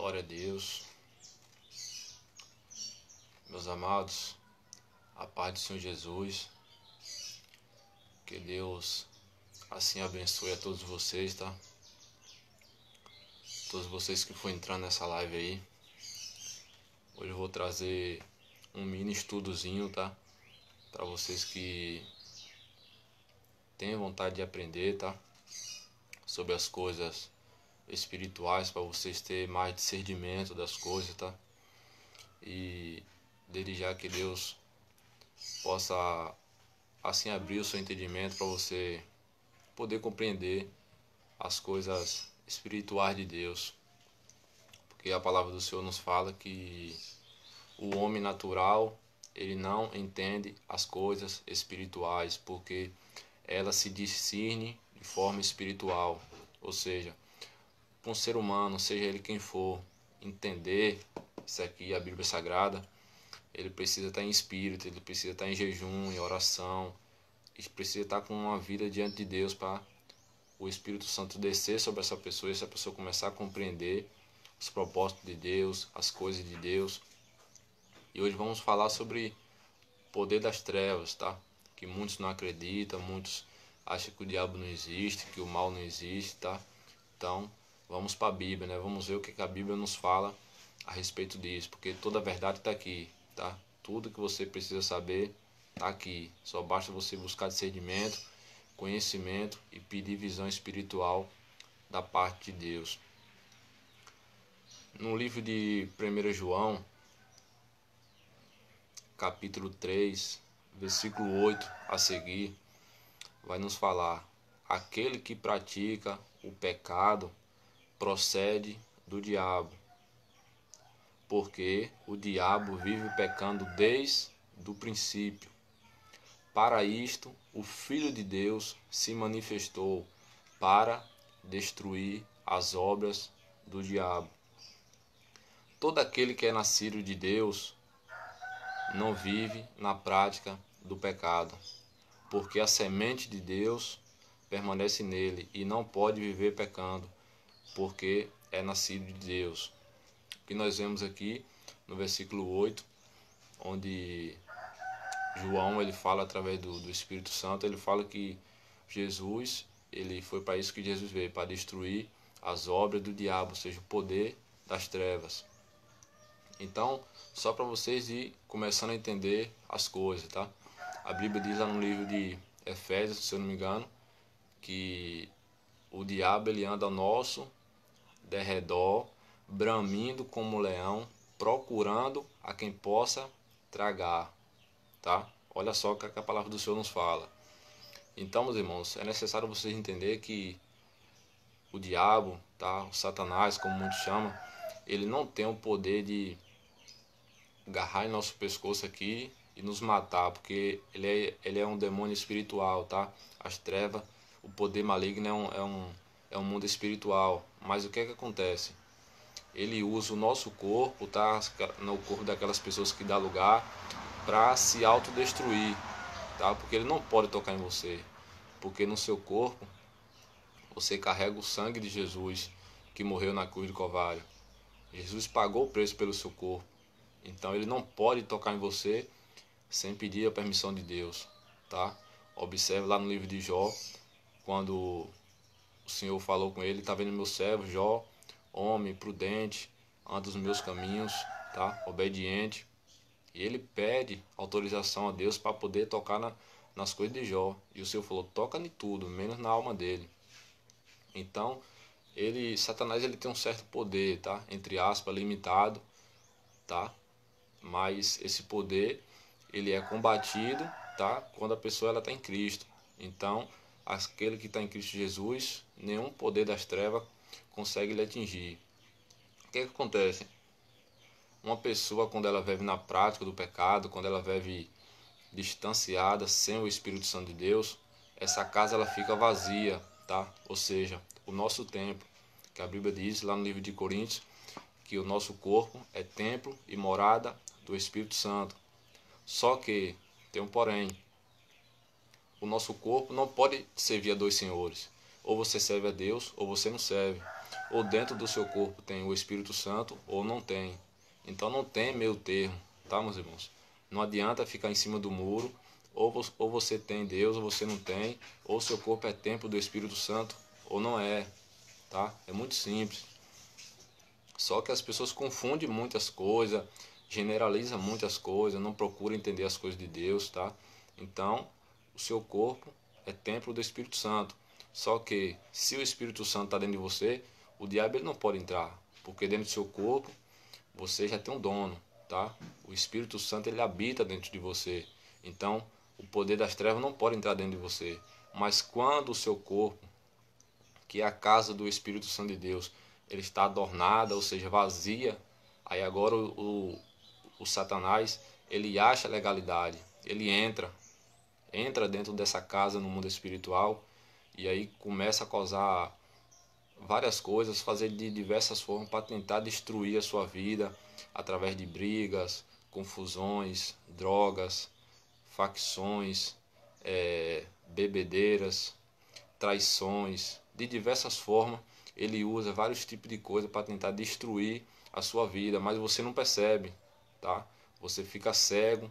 Glória a Deus. Meus amados, a paz do Senhor Jesus. Que Deus assim abençoe a todos vocês, tá? Todos vocês que for entrando nessa live aí. Hoje eu vou trazer um mini estudozinho, tá? Para vocês que têm vontade de aprender, tá? Sobre as coisas espirituais, para vocês terem mais discernimento das coisas, tá? E desde já que Deus possa assim abrir o seu entendimento para você poder compreender as coisas espirituais de Deus. Porque a palavra do Senhor nos fala que o homem natural, ele não entende as coisas espirituais, porque ela se discerne de forma espiritual. Ou seja, para um ser humano, seja ele quem for, entender isso aqui, a Bíblia Sagrada, ele precisa estar em espírito, ele precisa estar em jejum, em oração, e precisa estar com uma vida diante de Deus para o Espírito Santo descer sobre essa pessoa e essa pessoa começar a compreender os propósitos de Deus, as coisas de Deus. E hoje vamos falar sobre o poder das trevas, tá? Que muitos não acreditam, muitos acham que o diabo não existe, que o mal não existe, tá? Então, vamos para a Bíblia, né? Vamos ver o que a Bíblia nos fala a respeito disso, porque toda a verdade está aqui, tá? Tudo que você precisa saber está aqui. Só basta você buscar discernimento, conhecimento e pedir visão espiritual da parte de Deus. No livro de 1 João, capítulo 3, versículo 8 a seguir, vai nos falar: aquele que pratica o pecado procede do diabo, porque o diabo vive pecando desde o princípio. Para isto, o Filho de Deus se manifestou para destruir as obras do diabo. Todo aquele que é nascido de Deus não vive na prática do pecado, porque a semente de Deus permanece nele e não pode viver pecando, porque é nascido de Deus. O que nós vemos aqui no versículo 8, onde João ele fala através do Espírito Santo, ele fala que Jesus, ele foi para isso que Jesus veio, para destruir as obras do diabo, ou seja, o poder das trevas. Então, só para vocês ir começando a entender as coisas, tá? A Bíblia diz lá no livro de Efésios, se eu não me engano, que o diabo ele anda ao nosso derredor, bramindo como um leão, procurando a quem possa tragar, tá? Olha só o que a palavra do Senhor nos fala. Então, meus irmãos, é necessário vocês entenderem que o diabo, tá? O Satanás, como muitos chamam, ele não tem o poder de agarrar em nosso pescoço aqui e nos matar, porque ele é um demônio espiritual, tá? As trevas, o poder maligno é um mundo espiritual. Mas o que é que acontece? Ele usa o nosso corpo, tá? No corpo daquelas pessoas que dá lugar para se autodestruir, tá? Porque ele não pode tocar em você, porque no seu corpo você carrega o sangue de Jesus que morreu na cruz do Calvário. Jesus pagou o preço pelo seu corpo. Então ele não pode tocar em você sem pedir a permissão de Deus, tá? Observe lá no livro de Jó, quando o Senhor falou com ele: tá vendo meu servo Jó, homem prudente, anda os meus caminhos, tá? Obediente. E ele pede autorização a Deus para poder tocar nas coisas de Jó. E o Senhor falou: toca em tudo, menos na alma dele. Então, Satanás ele tem um certo poder, tá? Entre aspas, limitado, tá? Mas esse poder ele é combatido, tá? Quando a pessoa ela está em Cristo. Então, aquele que está em Cristo Jesus, nenhum poder das trevas consegue lhe atingir. O que acontece? Uma pessoa, quando ela vive na prática do pecado, quando ela vive distanciada, sem o Espírito Santo de Deus, essa casa ela fica vazia, tá? Ou seja, o nosso templo, que a Bíblia diz lá no livro de Coríntios, que o nosso corpo é templo e morada do Espírito Santo. Só que tem um porém. O nosso corpo não pode servir a dois senhores. Ou você serve a Deus ou você não serve. ou dentro do seu corpo tem o Espírito Santo ou não tem. Então não tem meio termo, tá, meus irmãos? Não adianta ficar em cima do muro, ou você tem Deus ou você não tem, ou seu corpo é templo do Espírito Santo ou não é, tá? É muito simples. Só que as pessoas confundem muitas coisas, generalizam muitas coisas, não procuram entender as coisas de Deus, tá? Então, o seu corpo é templo do Espírito Santo. Só que se o Espírito Santo está dentro de você, o diabo ele não pode entrar, porque dentro do seu corpo você já tem um dono, tá? O Espírito Santo ele habita dentro de você. Então, o poder das trevas não pode entrar dentro de você. Mas quando o seu corpo, que é a casa do Espírito Santo de Deus, ele está adornada, ou seja, vazia, aí agora o Satanás, ele acha legalidade, ele entra dentro dessa casa no mundo espiritual e aí começa a causar várias coisas, fazer de diversas formas para tentar destruir a sua vida através de brigas, confusões, drogas, facções, bebedeiras, traições, de diversas formas. Ele usa vários tipos de coisa para tentar destruir a sua vida, mas você não percebe, tá? Você fica cego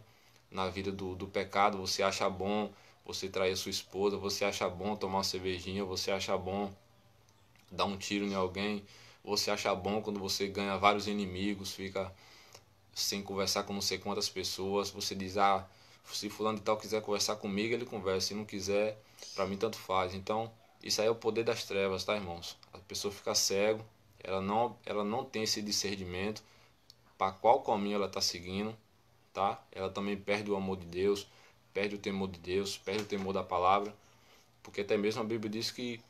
na vida do pecado, você acha bom você trair a sua esposa, você acha bom tomar uma cervejinha, você acha bom dar um tiro em alguém, você acha bom quando você ganha vários inimigos, fica sem conversar com não sei quantas pessoas, você diz, se fulano de tal quiser conversar comigo, ele conversa, se não quiser, para mim tanto faz. Então, isso aí é o poder das trevas, tá, irmãos? A pessoa fica cego, ela não tem esse discernimento para qual caminho ela está seguindo, tá? Ela também perde o amor de Deus, perde o temor de Deus, perde o temor da palavra, porque até mesmo a Bíblia diz que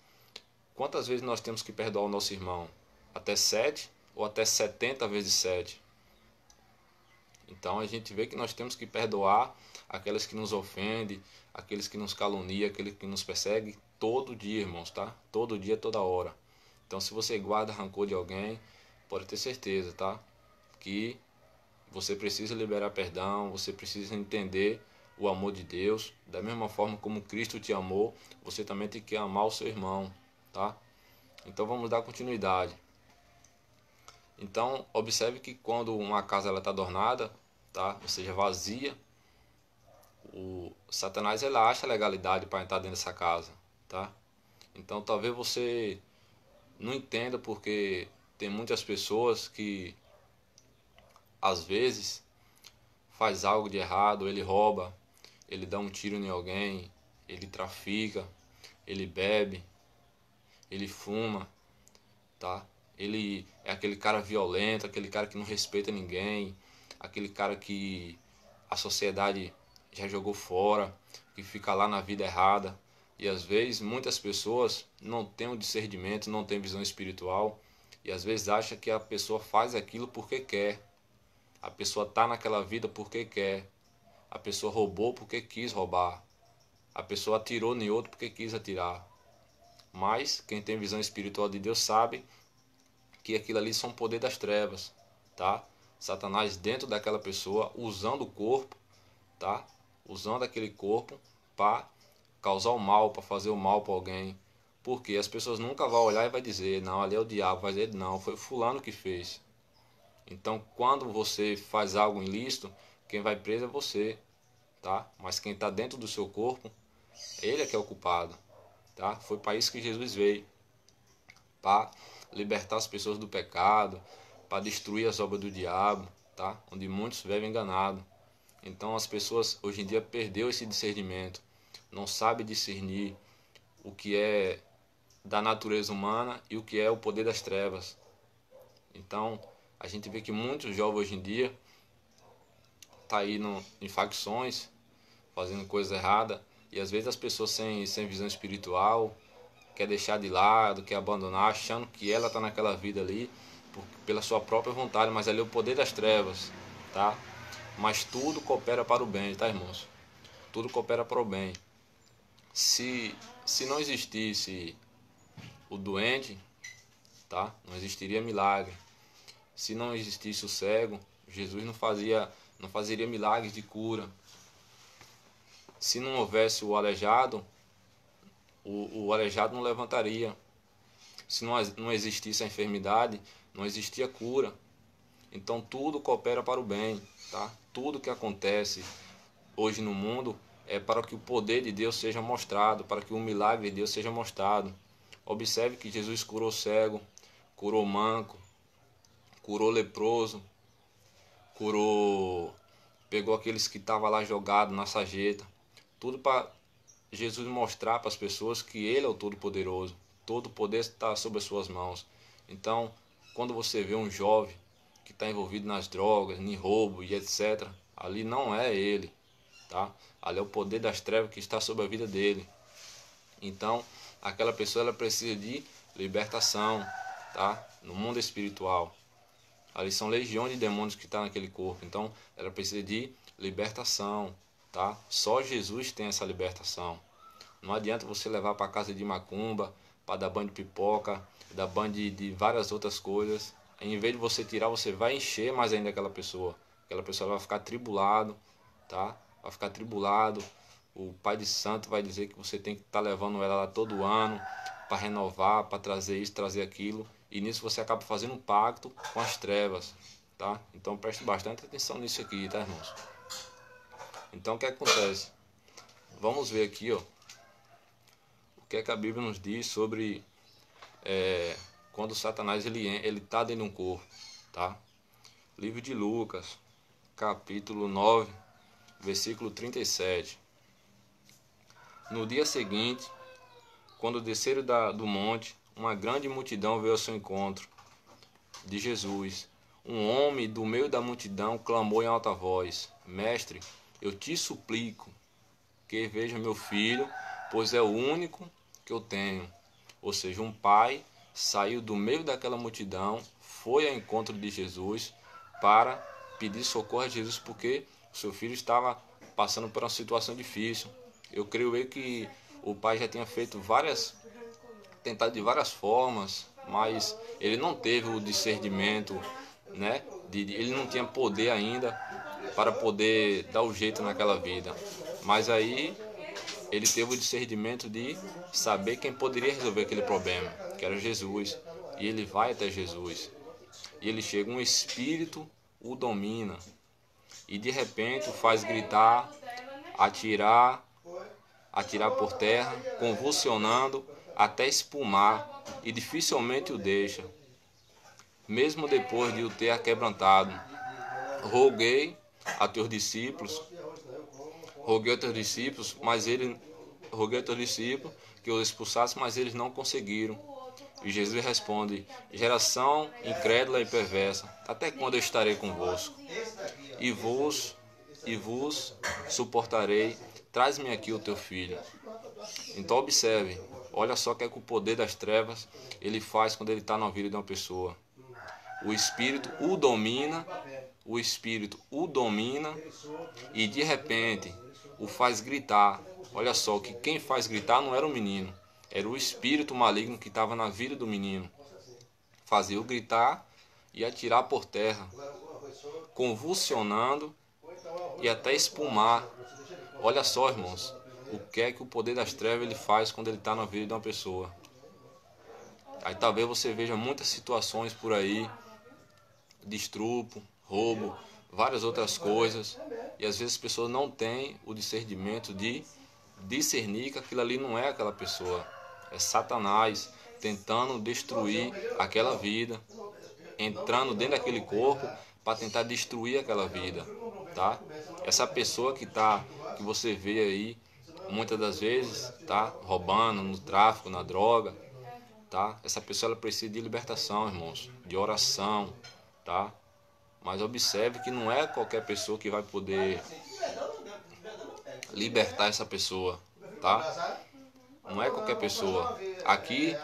quantas vezes nós temos que perdoar o nosso irmão? Até 7 ou até 70 vezes 7? Então a gente vê que nós temos que perdoar aqueles que nos ofendem, aqueles que nos caluniam, aqueles que nos perseguem, todo dia, irmãos, tá? Todo dia, toda hora. Então se você guarda rancor de alguém, pode ter certeza, tá? Que você precisa liberar perdão, você precisa entender o amor de Deus. Da mesma forma como Cristo te amou, você também tem que amar o seu irmão, tá? Então vamos dar continuidade. Então observe que quando uma casa está adornada, tá? Ou seja, vazia, o Satanás ele acha legalidade para entrar dentro dessa casa, tá? Então talvez você não entenda porque tem muitas pessoas que às vezes faz algo de errado, ele rouba, ele dá um tiro em alguém, ele trafica, ele bebe, ele fuma, tá? Ele é aquele cara violento, aquele cara que não respeita ninguém, aquele cara que a sociedade já jogou fora, que fica lá na vida errada. E às vezes muitas pessoas não têm o discernimento, não têm visão espiritual, e às vezes acha que a pessoa faz aquilo porque quer. A pessoa está naquela vida porque quer. A pessoa roubou porque quis roubar. A pessoa atirou em outro porque quis atirar. Mas quem tem visão espiritual de Deus sabe que aquilo ali são poder das trevas, tá? Satanás dentro daquela pessoa usando o corpo, tá? Usando aquele corpo para causar o mal, para fazer o mal para alguém. Porque as pessoas nunca vão olhar e vai dizer, não, ali é o diabo, vai dizer, não, foi fulano que fez. Então, quando você faz algo ilícito, quem vai preso é você, tá? Mas quem está dentro do seu corpo, ele é que é o culpado, tá? Foi para isso que Jesus veio, para libertar as pessoas do pecado, para destruir as obras do diabo, tá? Onde muitos vivem enganados. Então as pessoas hoje em dia perdeu esse discernimento, não sabe discernir o que é da natureza humana e o que é o poder das trevas. Então a gente vê que muitos jovens hoje em dia tá aí em facções, fazendo coisa errada, e às vezes as pessoas sem visão espiritual quer deixar de lado, quer abandonar, achando que ela está naquela vida ali pela sua própria vontade, mas ali é o poder das trevas, tá? Mas tudo coopera para o bem, tá, irmãos? Tudo coopera para o bem. Se não existisse o doente, tá? Não existiria milagre. Se não existisse o cego, Jesus não fazeria milagres de cura. Se não houvesse o aleijado, o aleijado não levantaria. Se não existisse a enfermidade, não existia cura. Então tudo coopera para o bem, tá? Tudo que acontece hoje no mundo é para que o poder de Deus seja mostrado, para que o milagre de Deus seja mostrado. Observe que Jesus curou cego, curou manco, curou leproso, pegou aqueles que estavam lá jogados na sarjeta. Tudo para Jesus mostrar para as pessoas que Ele é o Todo-Poderoso. Todo o poder está sob as suas mãos. Então, quando você vê um jovem que está envolvido nas drogas, em roubo e etc., ali não é ele, tá? Ali é o poder das trevas que está sobre a vida dele. Então, aquela pessoa ela precisa de libertação, tá? No mundo espiritual. Ali são legiões de demônios que estão naquele corpo. Então, ela precisa de libertação, tá? Só Jesus tem essa libertação. Não adianta você levar para casa de macumba, para dar banho de pipoca, dar banho de várias outras coisas. Em vez de você tirar, você vai encher mais ainda aquela pessoa. Aquela pessoa vai ficar tribulado, tá? Vai ficar tribulado. O Pai de Santo vai dizer que você tem que estar levando ela lá todo ano para renovar, para trazer isso, trazer aquilo. E nisso você acaba fazendo um pacto com as trevas, tá? Então preste bastante atenção nisso aqui, tá, irmãos? Então o que acontece? Vamos ver aqui, ó, o que é que a Bíblia nos diz sobre quando Satanás ele está dentro de um corpo, tá? Livro de Lucas, capítulo 9, versículo 37. No dia seguinte, quando desceram do monte, uma grande multidão veio ao seu encontro de Jesus. Um homem do meio da multidão clamou em alta voz: Mestre, eu te suplico que veja meu filho, pois é o único que eu tenho. Ou seja, um pai saiu do meio daquela multidão, foi ao encontro de Jesus para pedir socorro a Jesus, porque o seu filho estava passando por uma situação difícil. Eu creio que o pai já tinha tentado de várias formas, mas ele não teve o discernimento, né? Ele não tinha poder ainda para poder dar o jeito naquela vida. Mas aí ele teve o discernimento de saber quem poderia resolver aquele problema, que era Jesus. E ele vai até Jesus. E ele chega, um espírito o domina. E de repente o faz gritar, atirar por terra, convulsionando até espumar, e dificilmente o deixa, mesmo depois de o ter aquebrantado. Roguei a teus discípulos, roguei a teus discípulos que os expulsassem, mas eles não conseguiram. E Jesus responde: geração incrédula e perversa, até quando eu estarei convosco? E vos suportarei, traz-me aqui o teu filho. Então observe, olha só o que é que o poder das trevas ele faz quando ele está na vida de uma pessoa. O espírito o domina, e de repente o faz gritar. Olha só, que quem faz gritar não era o menino, era o espírito maligno que estava na vida do menino. Fazia-o gritar e atirar por terra, convulsionando e até espumar. Olha só, irmãos, o que é que o poder das trevas ele faz quando ele está na vida de uma pessoa. Aí talvez você veja muitas situações por aí, de estupro, roubo, várias outras coisas, e às vezes as pessoas não têm o discernimento de discernir que aquilo ali não é aquela pessoa, é Satanás tentando destruir aquela vida, entrando dentro daquele corpo para tentar destruir aquela vida, tá? Essa pessoa que você vê aí muitas das vezes, tá, roubando no tráfico, na droga, tá? Essa pessoa ela precisa de libertação, irmãos, de oração, tá? Mas observe que não é qualquer pessoa que vai poder libertar essa pessoa, tá? Não é qualquer pessoa. Aqui,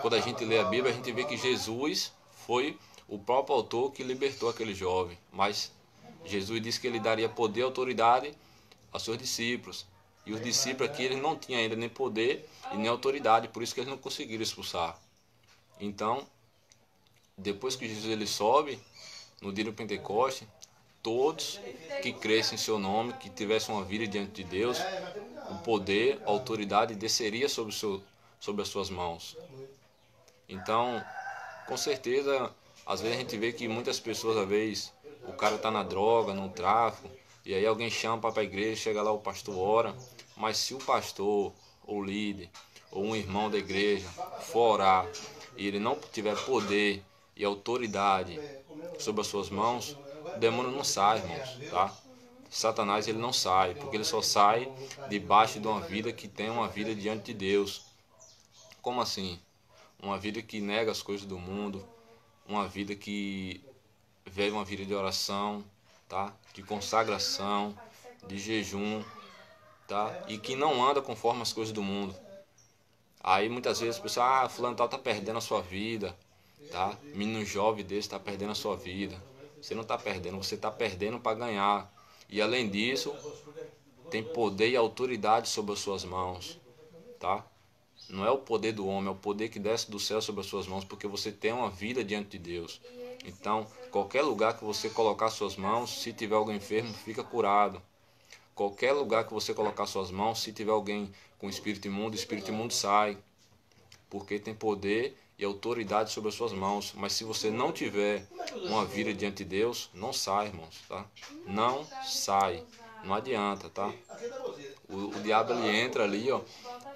quando a gente lê a Bíblia, a gente vê que Jesus foi o próprio autor que libertou aquele jovem. Mas Jesus disse que ele daria poder e autoridade aos seus discípulos. E os discípulos aqui eles não tinham ainda nem poder e nem autoridade, por isso que eles não conseguiram expulsar. Então, depois que Jesus ele sobe, no dia do Pentecoste, todos que crescem em seu nome, que tivessem uma vida diante de Deus, o poder, a autoridade desceria sobre as suas mãos. Então, com certeza, às vezes a gente vê que muitas pessoas, às vezes, o cara tá na droga, no tráfico, e aí alguém chama para a igreja, chega lá, o pastor ora, mas se o pastor, ou líder, ou um irmão da igreja for orar, e ele não tiver poder e autoridade sobre as suas mãos, o demônio não sai, irmãos, tá? Satanás ele não sai, porque ele só sai debaixo de uma vida que tem uma vida diante de Deus. Como assim? Uma vida que nega as coisas do mundo, uma vida que vive uma vida de oração, tá? De consagração, de jejum, tá? E que não anda conforme as coisas do mundo. Aí muitas vezes as pessoas, fulano tal tá perdendo a sua vida, tá? Menino jovem desse tá perdendo a sua vida. Você não tá perdendo, você tá perdendo para ganhar. E além disso, tem poder e autoridade sobre as suas mãos, tá? Não é o poder do homem, é o poder que desce do céu sobre as suas mãos, porque você tem uma vida diante de Deus. Então, qualquer lugar que você colocar suas mãos, se tiver alguém enfermo, fica curado. Qualquer lugar que você colocar suas mãos, se tiver alguém com espírito imundo, o espírito imundo sai, porque tem poder e autoridade sobre as suas mãos. Mas se você não tiver uma vida diante de Deus, não sai, irmãos, tá? Não sai, não adianta, tá? O diabo ele entra ali, ó,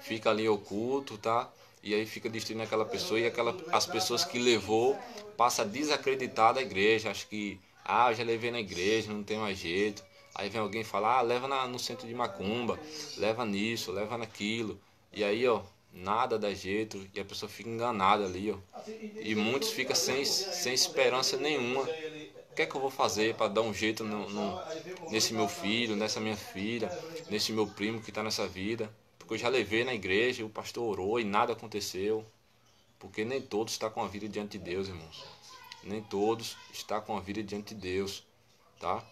fica ali oculto, tá? E aí fica destruindo aquela pessoa, e as pessoas que levou passa a desacreditar da igreja. Acho que, eu já levei na igreja, não tem mais jeito. Aí vem alguém falar, leva no centro de macumba, leva nisso, leva naquilo. E aí, ó, nada dá jeito, e a pessoa fica enganada ali, ó. E muitos ficam sem esperança nenhuma. O que é que eu vou fazer para dar um jeito nesse meu filho, nessa minha filha, nesse meu primo que está nessa vida? Porque eu já levei na igreja, o pastor orou e nada aconteceu. Porque nem todos estão com a vida diante de Deus, irmãos. Nem todos estão com a vida diante de Deus, tá?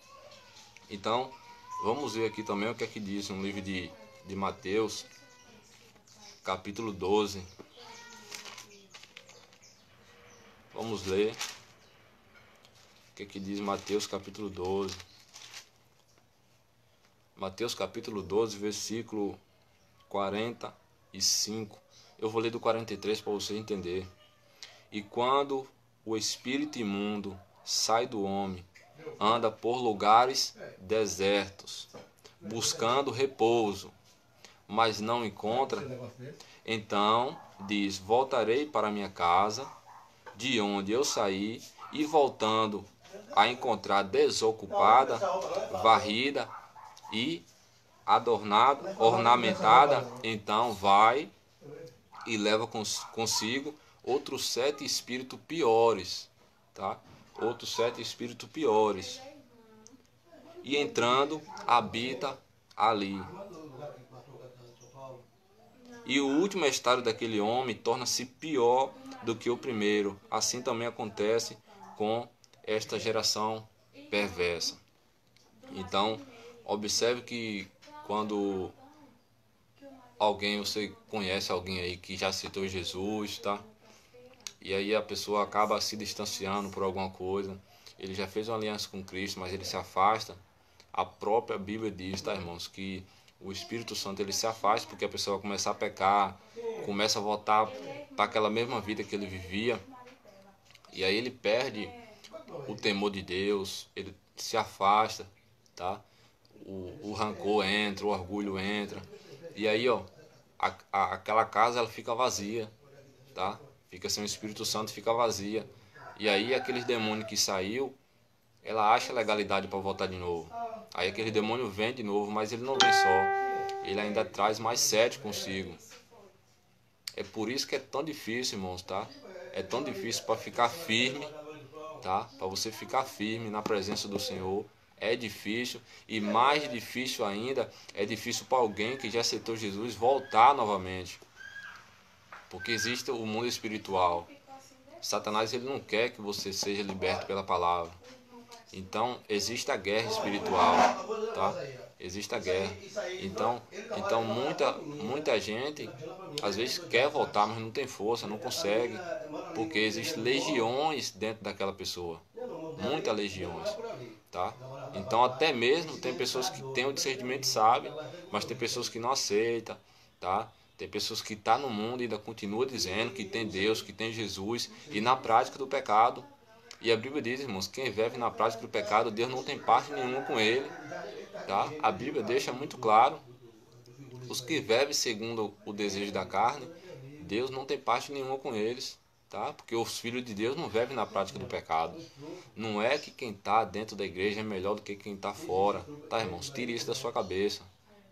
Então, vamos ver aqui também o que é que diz no livro de Mateus, capítulo 12. Vamos ler o que é que diz Mateus, capítulo 12. Mateus, capítulo 12, versículo 45. Eu vou ler do 43 para você entender. E quando o espírito imundo sai do homem, anda por lugares desertos, buscando repouso, mas não encontra, então diz: voltarei para minha casa, de onde eu saí, e voltando a encontrar desocupada, varrida e adornada, ornamentada, então vai e leva consigo outros 7 espíritos piores, tá? Outros 7 espíritos piores. E entrando, habita ali. E o último estado daquele homem torna-se pior do que o primeiro. Assim também acontece com esta geração perversa. Então, observe que quando você conhece alguém aí que já aceitou Jesus, tá? E aí a pessoa acaba se distanciando por alguma coisa. Ele já fez uma aliança com Cristo, mas ele se afasta. A própria Bíblia diz, tá, irmãos, que o Espírito Santo ele se afasta porque a pessoa começa a pecar, começa a voltar para aquela mesma vida que ele vivia. E aí ele perde o temor de Deus, ele se afasta, tá? O rancor entra, o orgulho entra. E aí, ó, aquela casa ela fica vazia, tá? Fica sem o Espírito Santo, fica vazia. E aí aqueles demônios que saiu, ela acha legalidade para voltar de novo. Aí aquele demônio vem de novo, mas ele não vem só. Ele ainda traz mais 7 consigo. É por isso que é tão difícil, irmãos, tá? É tão difícil para ficar firme, tá? Para você ficar firme na presença do Senhor. É difícil, e mais difícil ainda, é difícil para alguém que já aceitou Jesus voltar novamente. Porque existe o mundo espiritual. Satanás ele não quer que você seja liberto pela palavra. Então existe a guerra espiritual, tá? Existe a guerra. Então muita gente às vezes quer voltar, mas não tem força, não consegue, porque existem legiões dentro daquela pessoa, muitas legiões, tá? Então até mesmo tem pessoas que têm o discernimento, sabem, mas tem pessoas que não aceitam, tá? Tem pessoas que estão no mundo e ainda continuam dizendo que tem Deus, que tem Jesus, e na prática do pecado. E a Bíblia diz, irmãos, quem vive na prática do pecado, Deus não tem parte nenhuma com ele. Tá? A Bíblia deixa muito claro, os que vivem segundo o desejo da carne, Deus não tem parte nenhuma com eles. Tá? Porque os filhos de Deus não vivem na prática do pecado. Não é que quem está dentro da igreja é melhor do que quem está fora. Tá, irmãos? Tire isso da sua cabeça.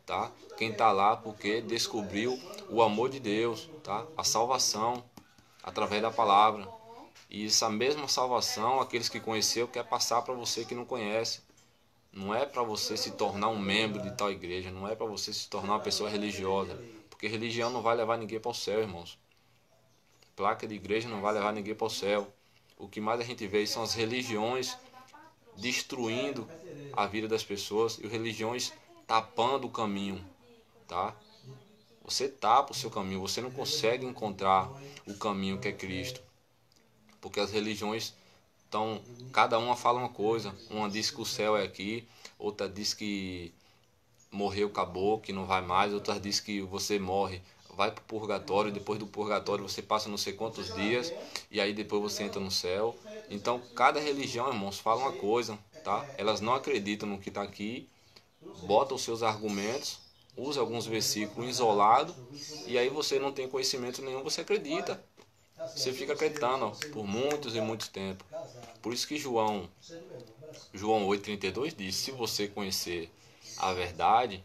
Tá? Quem está lá porque descobriu o amor de Deus, tá? A salvação através da palavra. E essa mesma salvação, aqueles que conheceu, quer passar para você que não conhece. Não é para você se tornar um membro de tal igreja, não é para você se tornar uma pessoa religiosa, porque religião não vai levar ninguém para o céu, irmãos. Placa de igreja não vai levar ninguém para o céu. O que mais a gente vê são as religiões destruindo a vida das pessoas e as religiões tapando o caminho, tá? Você tapa o seu caminho, você não consegue encontrar o caminho que é Cristo, porque as religiões estão, cada uma fala uma coisa. Uma diz que o céu é aqui, outra diz que morreu, acabou, que não vai mais, outra diz que você morre, vai para o purgatório, depois do purgatório você passa não sei quantos dias e aí depois você entra no céu. Então cada religião, irmãos, fala uma coisa, tá? Elas não acreditam no que está aqui, botam os seus argumentos, usa alguns versículos isolados e aí você não tem conhecimento nenhum, você acredita. Você fica acreditando, ó, por muitos e muitos tempos. Por isso que João 8,32 diz, se você conhecer a verdade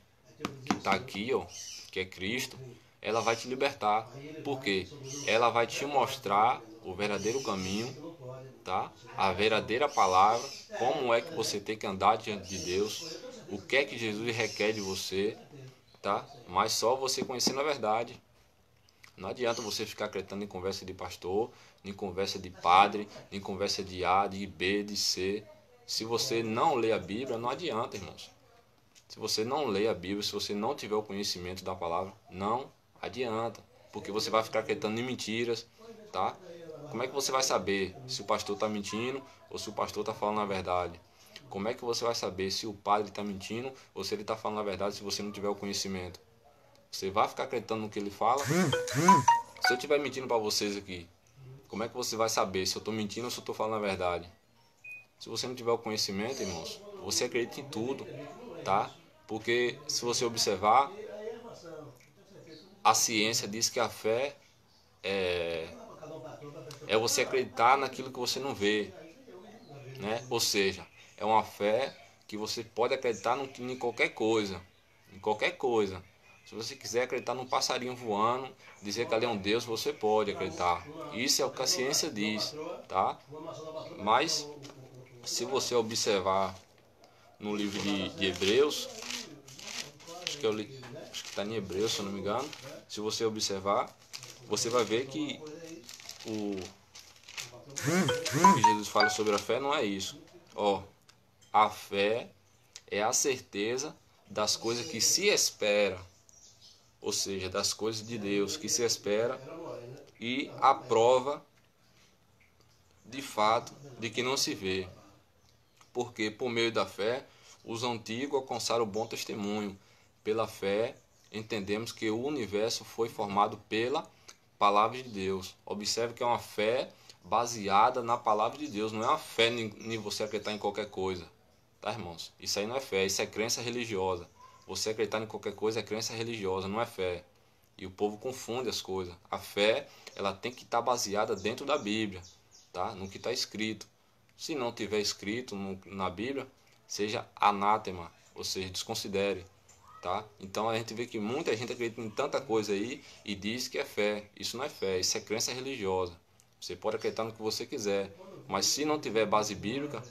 que está aqui, ó, que é Cristo, ela vai te libertar. Por quê? Ela vai te mostrar o verdadeiro caminho, tá? A verdadeira palavra, como é que você tem que andar diante de Deus, o que é que Jesus requer de você, tá? Mas só você conhecendo a verdade. Não adianta você ficar acreditando em conversa de pastor, em conversa de padre, em conversa de A, de B, de C. Se você não lê a Bíblia, não adianta, irmãos. Se você não lê a Bíblia, se você não tiver o conhecimento da palavra, não adianta. Porque você vai ficar acreditando em mentiras, tá? Como é que você vai saber se o pastor está mentindo ou se o pastor está falando a verdade? Como é que você vai saber se o padre está mentindo ou se ele está falando a verdade se você não tiver o conhecimento? Você vai ficar acreditando no que ele fala? Se eu estiver mentindo para vocês aqui, como é que você vai saber se eu estou mentindo ou se eu estou falando a verdade? Se você não tiver o conhecimento, irmãos, você acredita em tudo, tá? Porque se você observar, a ciência diz que a fé é você acreditar naquilo que você não vê, né? Ou seja, é uma fé que você pode acreditar em qualquer coisa, em qualquer coisa. Se você quiser acreditar num passarinho voando, dizer que ali é um Deus, você pode acreditar. Isso é o que a ciência diz, tá? Mas se você observar no livro de Hebreus, acho que está em Hebreus, se eu não me engano, se você observar, você vai ver que o que Jesus fala sobre a fé não é isso. Ó, a fé é a certeza das coisas que se espera, ou seja, das coisas de Deus que se espera, e a prova de fato de que não se vê. Porque por meio da fé os antigos alcançaram o bom testemunho. Pela fé entendemos que o universo foi formado pela palavra de Deus. Observe que é uma fé baseada na palavra de Deus, não é uma fé em você acreditar em qualquer coisa, tá, irmãos? Isso aí não é fé, isso é crença religiosa. Você acreditar em qualquer coisa é crença religiosa, não é fé. E o povo confunde as coisas. A fé, ela tem que estar baseada dentro da Bíblia, tá? No que está escrito. Se não tiver escrito na Bíblia, seja anátema, ou seja, desconsidere, tá? Então a gente vê que muita gente acredita em tanta coisa aí e diz que é fé. Isso não é fé, isso é crença religiosa. Você pode acreditar no que você quiser, mas se não tiver base bíblica,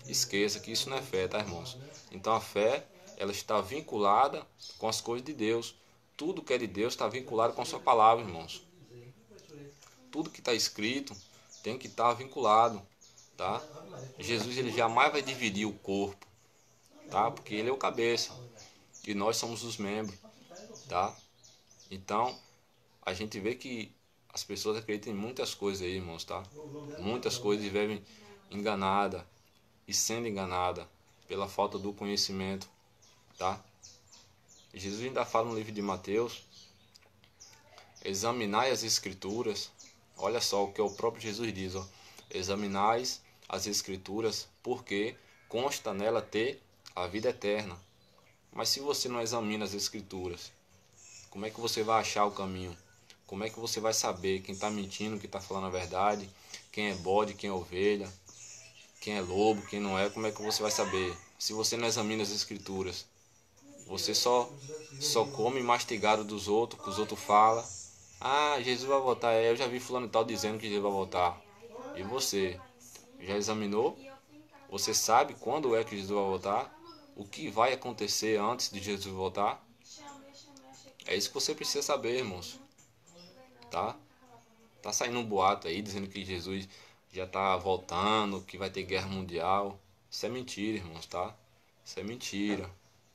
esqueça que isso não é fé, tá, irmãos? Então a fé, ela está vinculada com as coisas de Deus. Tudo que é de Deus está vinculado com a sua palavra, irmãos. Tudo que está escrito tem que estar vinculado, tá? Jesus, ele jamais vai dividir o corpo, tá? Porque ele é o cabeça e nós somos os membros, tá? Então a gente vê que as pessoas acreditam em muitas coisas aí, irmãos, tá? Muitas coisas e vivem enganada e sendo enganada pela falta do conhecimento, tá? Jesus ainda fala no livro de Mateus examinai as Escrituras. Olha só o que o próprio Jesus diz, ó. Examinais as Escrituras, porque consta nela ter a vida eterna. Mas se você não examina as Escrituras, como é que você vai achar o caminho? Como é que você vai saber quem está mentindo, quem está falando a verdade, quem é bode, quem é ovelha, quem é lobo, quem não é? Como é que você vai saber? Se você não examina as Escrituras, você só come mastigado dos outros, que os outros falam. Ah, Jesus vai voltar. Eu já vi fulano e tal dizendo que Jesus vai voltar. E você? Já examinou? Você sabe quando é que Jesus vai voltar? O que vai acontecer antes de Jesus voltar? É isso que você precisa saber, irmãos. Tá? Tá saindo um boato aí dizendo que Jesus já tá voltando, que vai ter guerra mundial. Isso é mentira, irmãos, tá? Isso é mentira,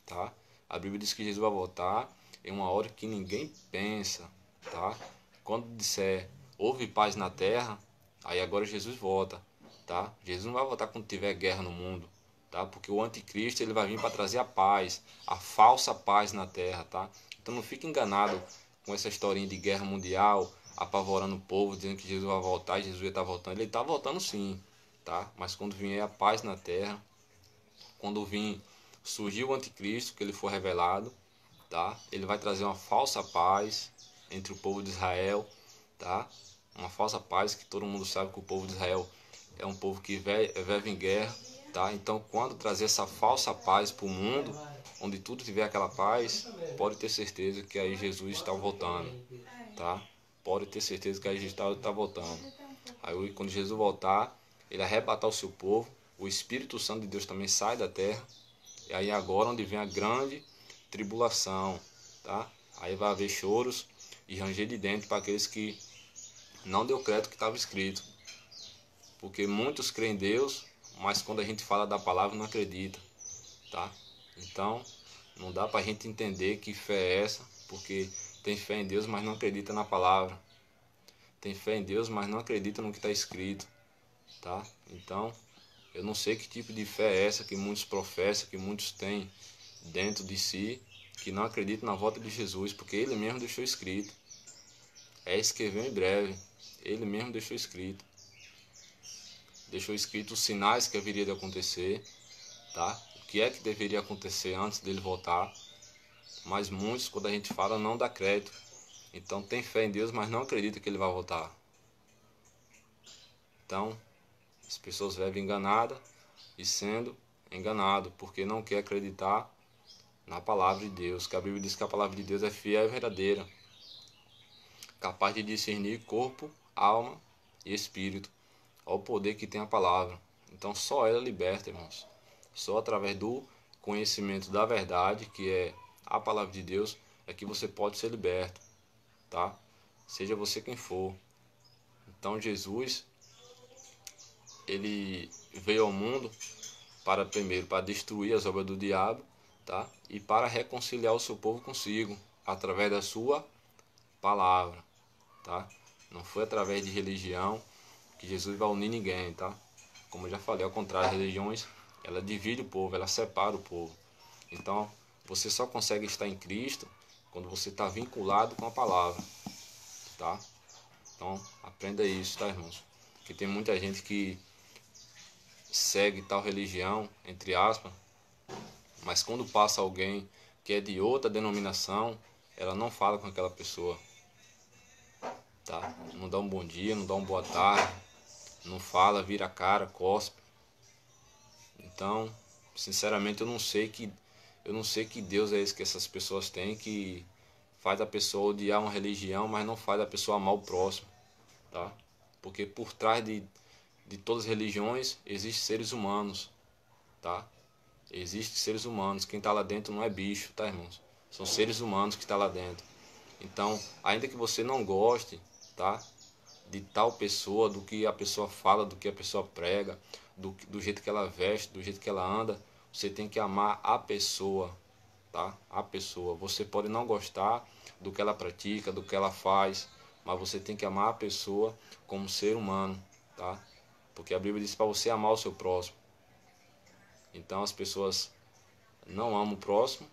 tá? A Bíblia diz que Jesus vai voltar em uma hora que ninguém pensa, tá? Quando disser houve paz na terra, aí agora Jesus volta, tá? Jesus não vai voltar quando tiver guerra no mundo, tá? Porque o anticristo ele vai vir para trazer a paz, a falsa paz na terra, tá? Então não fique enganado com essa historinha de guerra mundial, apavorando o povo, dizendo que Jesus vai voltar e Jesus está voltando. Ele está voltando sim, tá? Mas quando vier a paz na terra, quando vir surgir o anticristo, que ele for revelado, tá? Ele vai trazer uma falsa paz entre o povo de Israel, tá? Uma falsa paz que todo mundo sabe que o povo de Israel é um povo que vive em guerra, tá? Então, quando trazer essa falsa paz para o mundo, onde tudo tiver aquela paz, pode ter certeza que aí Jesus está voltando, tá? Pode ter certeza que aí Jesus está voltando. Aí, quando Jesus voltar, ele arrebatar o seu povo, o Espírito Santo de Deus também sai da terra, e aí agora onde vem a grande tribulação, tá? Aí vai haver choros e ranger de dentro para aqueles que não deu crédito que estava escrito. Porque muitos creem em Deus, mas quando a gente fala da palavra não acredita, tá? Então, não dá para a gente entender que fé é essa, porque tem fé em Deus, mas não acredita na palavra. Tem fé em Deus, mas não acredita no que está escrito, tá? Então, eu não sei que tipo de fé é essa que muitos professam, que muitos têm dentro de si, que não acreditam na volta de Jesus, porque ele mesmo deixou escrito. É isso que vem em breve. Ele mesmo deixou escrito. Deixou escrito os sinais que haveria de acontecer, tá? O que é que deveria acontecer antes dele voltar. Mas muitos, quando a gente fala, não dá crédito. Então tem fé em Deus, mas não acredita que ele vai voltar. Então, as pessoas vivem enganadas e sendo enganado, porque não quer acreditar na palavra de Deus, que a Bíblia diz que a palavra de Deus é fiel e verdadeira, capaz de discernir corpo, alma e espírito, ao poder que tem a palavra. Então só ela liberta, irmãos. Só através do conhecimento da verdade, que é a palavra de Deus, é que você pode ser liberto, tá? Seja você quem for. Então Jesus, ele veio ao mundo para primeiro para destruir as obras do diabo, tá? E para reconciliar o seu povo consigo através da sua palavra, tá? Não foi através de religião que Jesus vai unir ninguém, tá? Como eu já falei, ao contrário, as religiões, ela divide o povo, ela separa o povo. Então, você só consegue estar em Cristo quando você está vinculado com a palavra, tá? Então, aprenda isso, tá, irmãos? Porque tem muita gente que segue tal religião, entre aspas, mas quando passa alguém que é de outra denominação, ela não fala com aquela pessoa, tá? Não dá um bom dia, não dá uma boa tarde, não fala, vira a cara, cospe. Então, sinceramente, eu não sei que Deus é esse que essas pessoas têm, que faz a pessoa odiar uma religião, mas não faz a pessoa amar o próximo, tá? Porque por trás de todas as religiões existem seres humanos, tá? Existem seres humanos. Quem está lá dentro não é bicho, tá, irmãos? São seres humanos que estão lá dentro. Então, ainda que você não goste, tá, de tal pessoa, do que a pessoa fala, do que a pessoa prega, do jeito que ela veste, do jeito que ela anda, você tem que amar a pessoa, tá? A pessoa. Você pode não gostar do que ela pratica, do que ela faz, mas você tem que amar a pessoa como ser humano, tá? Porque a Bíblia diz para você amar o seu próximo. Então as pessoas não amam o próximo,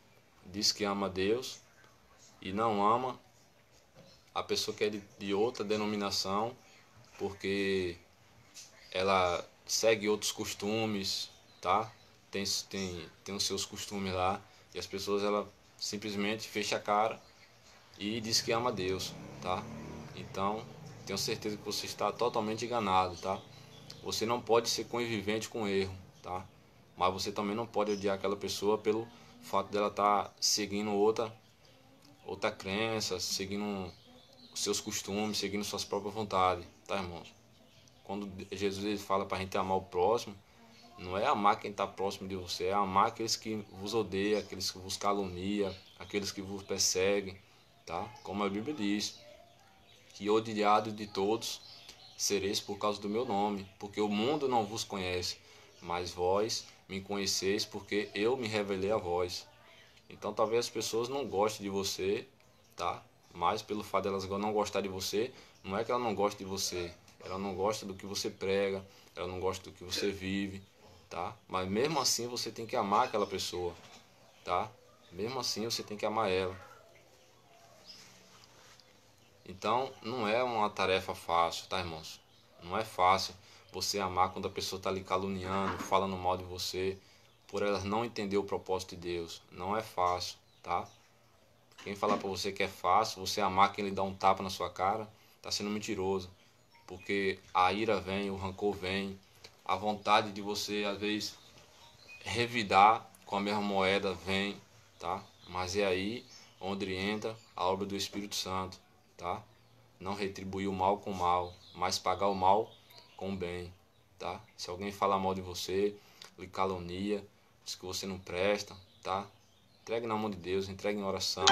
diz que ama a Deus e não ama a pessoa que é de outra denominação, porque ela segue outros costumes, tá? Tem os seus costumes lá, e as pessoas ela simplesmente fecha a cara e diz que ama Deus, tá? Então, tenho certeza que você está totalmente enganado, tá? Você não pode ser conivente com o erro, tá? Mas você também não pode odiar aquela pessoa pelo fato dela estar seguindo outra crença, seguindo os seus costumes, seguindo suas próprias vontades, tá, irmãos? Quando Jesus ele fala para a gente amar o próximo, não é amar quem está próximo de você, é amar aqueles que vos odeiam, aqueles que vos caluniam, aqueles que vos perseguem, tá? Como a Bíblia diz, que odiado de todos sereis por causa do meu nome, porque o mundo não vos conhece, mas vós me conheceis porque eu me revelei a vós. Então talvez as pessoas não gostem de você, tá? Mas pelo fato de elas não gostar de você, não é que ela não gosta de você, ela não gosta do que você prega, ela não gosta do que você vive, tá? Mas mesmo assim você tem que amar aquela pessoa, tá? Mesmo assim você tem que amar ela. Então não é uma tarefa fácil, tá, irmãos? Não é fácil você amar quando a pessoa está lhe caluniando, falando mal de você, por elas não entender o propósito de Deus. Não é fácil, tá? Quem falar para você que é fácil, você amar quem lhe dá um tapa na sua cara, está sendo mentiroso. Porque a ira vem, o rancor vem, a vontade de você, às vezes, revidar com a mesma moeda vem, tá? Mas é aí onde entra a obra do Espírito Santo, tá? Não retribuir o mal com o mal, mas pagar o mal com o bem, tá? Se alguém falar mal de você, lhe calunia, diz que você não presta, tá? Entregue na mão de Deus, entregue em oração,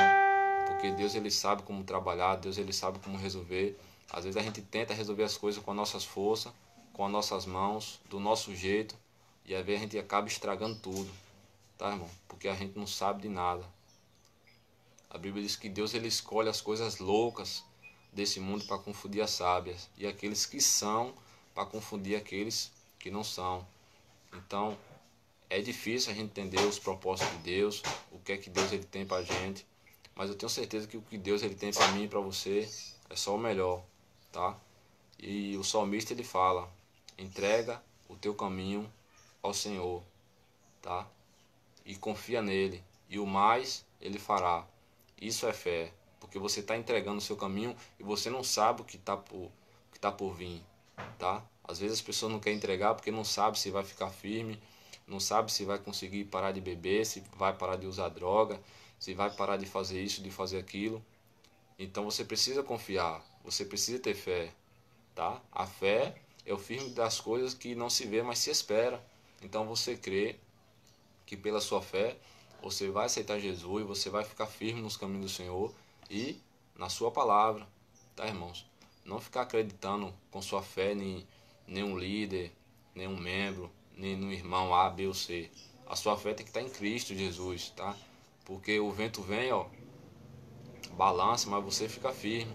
porque Deus ele sabe como trabalhar, Deus ele sabe como resolver. Às vezes a gente tenta resolver as coisas com as nossas forças, com as nossas mãos, do nosso jeito, e às vezes a gente acaba estragando tudo, tá, irmão? Porque a gente não sabe de nada. A Bíblia diz que Deus ele escolhe as coisas loucas desse mundo para confundir as sábias, e aqueles que são para confundir aqueles que não são. Então, é difícil a gente entender os propósitos de Deus, o que é que Deus ele tem para a gente, mas eu tenho certeza que o que Deus ele tem para mim e para você é só o melhor, tá? E o salmista ele fala: entrega o teu caminho ao Senhor, tá? E confia nele, e o mais ele fará. Isso é fé, porque você está entregando o seu caminho e você não sabe o que tá por vir, tá? Às vezes as pessoas não querem entregar porque não sabe se vai ficar firme, não sabe se vai conseguir parar de beber, se vai parar de usar droga, se vai parar de fazer isso, de fazer aquilo. Então você precisa confiar, você precisa ter fé, tá? A fé é o firme das coisas que não se vê, mas se espera. Então você crê que pela sua fé você vai aceitar Jesus, você vai ficar firme nos caminhos do Senhor e na sua palavra, tá, irmãos? Não ficar acreditando com sua fé em nenhum líder, nenhum membro, nem no irmão A, B ou C. A sua fé tem que estar em Cristo Jesus, tá? Porque o vento vem, ó, balança, mas você fica firme.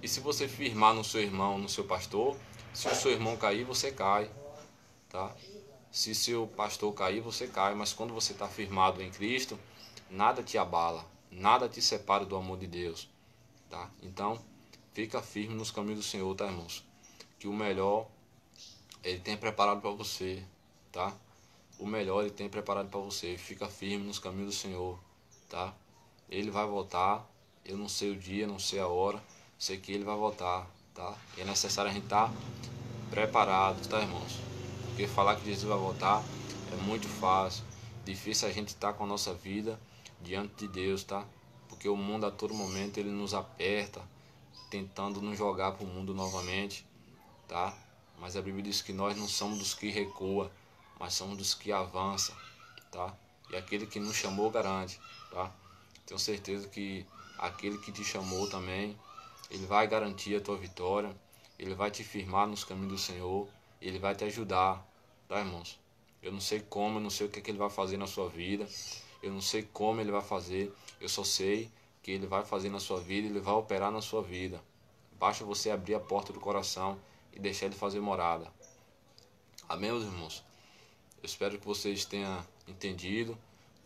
E se você firmar no seu irmão, no seu pastor, se o seu irmão cair, você cai, tá? Se seu pastor cair, você cai, mas quando você está firmado em Cristo, nada te abala, nada te separa do amor de Deus, tá? Então, fica firme nos caminhos do Senhor, tá, irmãos? Que o melhor ele tem preparado para você, tá? O melhor ele tem preparado para você. Fica firme nos caminhos do Senhor, tá? Ele vai voltar. Eu não sei o dia, não sei a hora, sei que ele vai voltar, tá? E é necessário a gente estar preparado, tá, irmãos? Porque falar que Jesus vai voltar é muito fácil. Difícil a gente estar com a nossa vida diante de Deus, tá? Porque o mundo a todo momento ele nos aperta, tentando nos jogar para o mundo novamente, tá? Mas a Bíblia diz que nós não somos dos que recua, mas somos dos que avança, tá? E aquele que nos chamou garante, tá? Tenho certeza que aquele que te chamou também, ele vai garantir a tua vitória, ele vai te firmar nos caminhos do Senhor, ele vai te ajudar, tá, irmãos? Eu não sei como, eu não sei o que, é que ele vai fazer na sua vida, eu não sei como ele vai fazer, eu só sei que ele vai fazer na sua vida, ele vai operar na sua vida. Basta você abrir a porta do coração e deixar ele fazer morada. Amém, meus irmãos? Eu espero que vocês tenham entendido,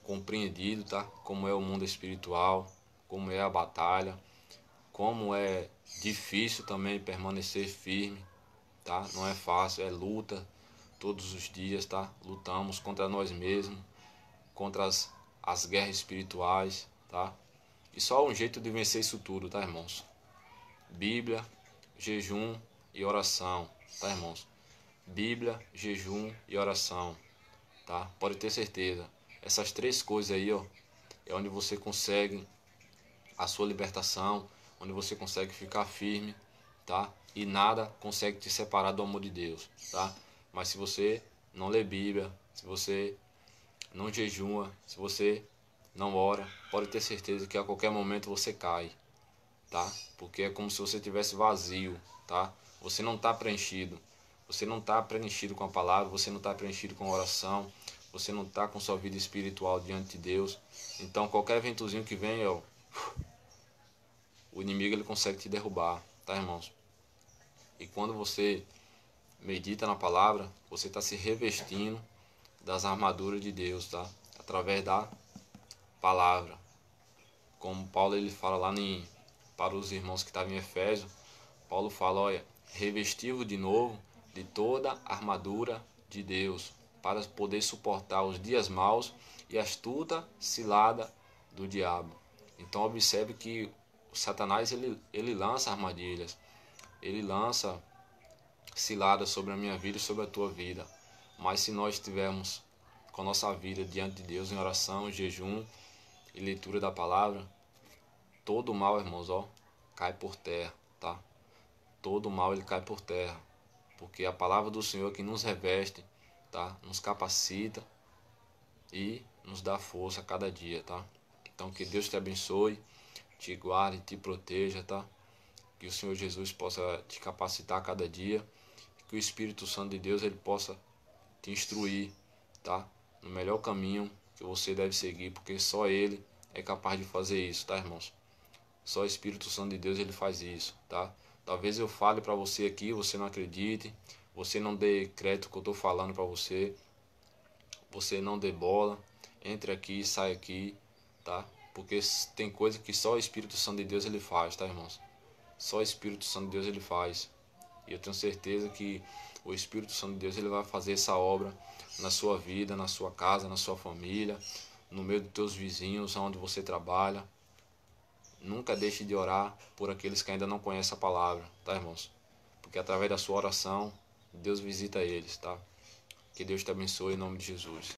compreendido, tá? Como é o mundo espiritual, como é a batalha. como é difícil também permanecer firme, tá? Não é fácil, é luta todos os dias, tá? Lutamos contra nós mesmos, contra as guerras espirituais, tá? E só um jeito de vencer isso tudo, tá, irmãos? Bíblia, jejum e oração, tá, irmãos? Bíblia, jejum e oração, tá? Pode ter certeza. Essas três coisas aí, ó, é onde você consegue a sua libertação, onde você consegue ficar firme, tá? E nada consegue te separar do amor de Deus, tá? Mas se você não lê Bíblia, se você não jejua, se você não ora, pode ter certeza que a qualquer momento você cai, tá? Porque é como se você tivesse vazio, tá? Você não está preenchido. Você não está preenchido com a palavra, você não está preenchido com a oração, você não está com sua vida espiritual diante de Deus. Então qualquer ventozinho que vem, ó, o inimigo ele consegue te derrubar, tá, irmãos? E quando você medita na palavra, você está se revestindo das armaduras de Deus, tá? Através da palavra. Como Paulo ele fala lá para os irmãos que estavam em Efésio, Paulo fala, olha, revesti-vos de novo de toda a armadura de Deus, para poder suportar os dias maus e a astuta cilada do diabo. Então observe que o Satanás ele lança armadilhas, ele lança ciladas sobre a minha vida e sobre a tua vida. Mas se nós estivermos com a nossa vida diante de Deus em oração, jejum e leitura da palavra, todo o mal, irmãos, ó, cai por terra, tá? Todo o mal ele cai por terra, porque a palavra do Senhor que nos reveste, tá? Nos capacita e nos dá força a cada dia, tá? Então que Deus te abençoe, te guarde, te proteja, tá? Que o Senhor Jesus possa te capacitar a cada dia, que o Espírito Santo de Deus ele possa te instruir, tá? No melhor caminho que você deve seguir, porque só Ele é capaz de fazer isso, tá, irmãos? Só o Espírito Santo de Deus ele faz isso, tá? Talvez eu fale para você aqui, você não acredite, você não dê crédito que eu estou falando para você, você não dê bola, entre aqui e sai aqui, tá? Porque tem coisa que só o Espírito Santo de Deus ele faz, tá, irmãos? Só o Espírito Santo de Deus ele faz. E eu tenho certeza que o Espírito Santo de Deus ele vai fazer essa obra na sua vida, na sua casa, na sua família, no meio dos teus vizinhos, onde você trabalha. Nunca deixe de orar por aqueles que ainda não conhecem a palavra, tá, irmãos? Porque através da sua oração, Deus visita eles, tá? Que Deus te abençoe em nome de Jesus.